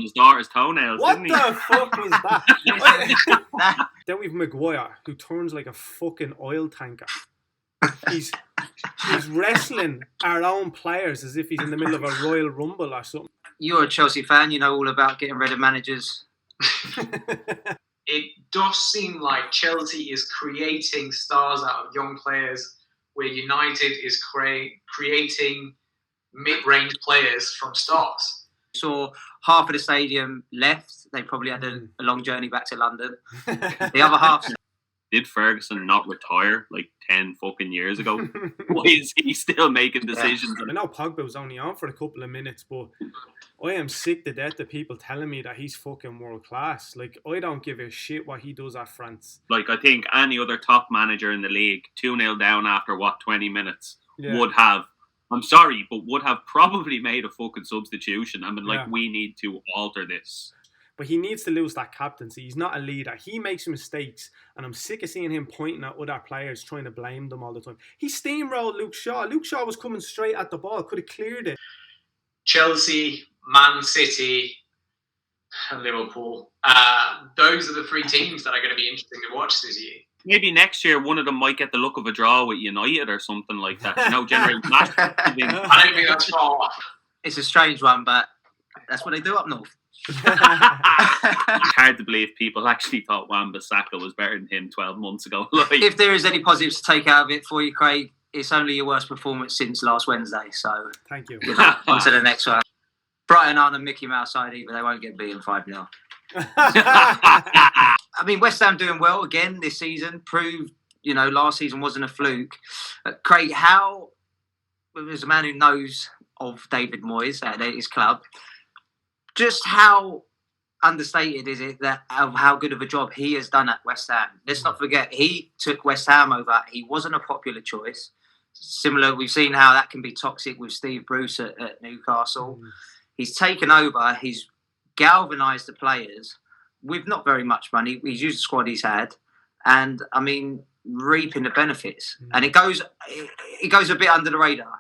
on his daughter's toenails, What didn't he? the fuck was that? Then we've Maguire, who turns like a fucking oil tanker. He's wrestling our own players as if he's in the middle of a Royal Rumble or something. You're a Chelsea fan. You know all about getting rid of managers. It does seem like Chelsea is creating stars out of young players, where United is creating mid-range players from stars. Saw half of the stadium left. They probably had a long journey back to London. The other half... Did Ferguson not retire like 10 fucking years ago? Why is he still making decisions? I know Pogba was only on for a couple of minutes, but I am sick to death of people telling me that he's fucking world class. Like, I don't give a shit what he does at France. Like, I think any other top manager in the league, 2-0 down after, 20 minutes, would have, I'm sorry, but would have probably made a fucking substitution. I mean, we need to alter this. But he needs to lose that captaincy. He's not a leader. He makes mistakes, and I'm sick of seeing him pointing at other players, trying to blame them all the time. He steamrolled Luke Shaw. Luke Shaw was coming straight at the ball, could have cleared it. Chelsea, Man City, and Liverpool. Those are the three teams that are going to be interesting to watch this year. Maybe next year one of them might get the look of a draw with United or something like that. Generate match. I don't think that's far off. It's a strange one, but that's what they do up north. It's hard to believe people actually thought Wan-Bissaka was better than him 12 months ago. If there is any positives to take out of it for you, Craig, it's only your worst performance since last Wednesday. So thank you. On to the next one. Brighton aren't a Mickey Mouse side either. They won't get beaten 5-0. I mean, West Ham doing well again this season. Proved, last season wasn't a fluke. Craig, how, as a man who knows of David Moyes at his club, just how understated is it that of how good of a job he has done at West Ham? Let's not forget, he took West Ham over. He wasn't a popular choice. Similar, we've seen how that can be toxic with Steve Bruce at Newcastle. He's taken over. He's galvanised the players with not very much money. He's used the squad he's had, and I mean, reaping the benefits. And it goes a bit under the radar.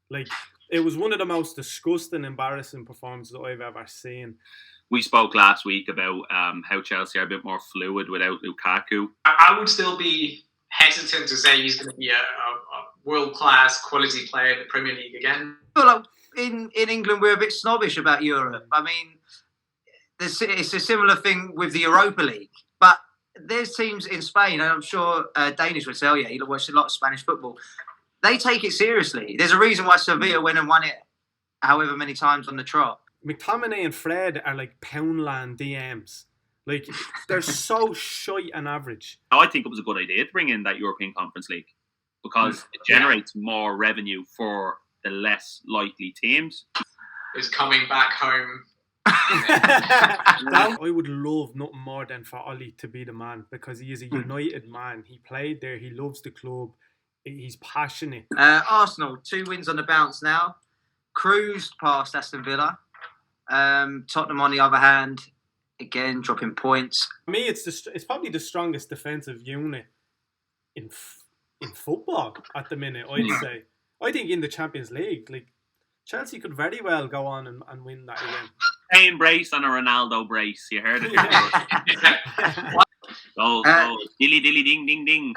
Like, it was one of the most disgusting, embarrassing performances I've ever seen. We spoke last week about how Chelsea are a bit more fluid without Lukaku. I would still be hesitant to say he's going to be a world-class quality player in the Premier League again. Well, in England, we're a bit snobbish about Europe. I mean, it's a similar thing with the Europa League. But there's teams in Spain, and I'm sure Danish would say, oh yeah, he watched a lot of Spanish football. They take it seriously. There's a reason why Sevilla went and won it however many times on the trot. McTominay and Fred are like Poundland DMs. Like, they're so shite and average. I think it was a good idea to bring in that European Conference League because it generates more revenue for the less likely teams. Is coming back home. I would love nothing more than for Ollie to be the man, because he is a United man. He played there. He loves the club. He's passionate. Arsenal, 2 wins on the bounce now. Cruised past Aston Villa. Tottenham, on the other hand, again dropping points. For me, it's probably the strongest defensive unit in football at the minute, I'd say. I think in the Champions League, like, Chelsea could very well go on and win that again. Kane brace and a Ronaldo brace. You heard it. Goals. Dilly, dilly, ding, ding, ding.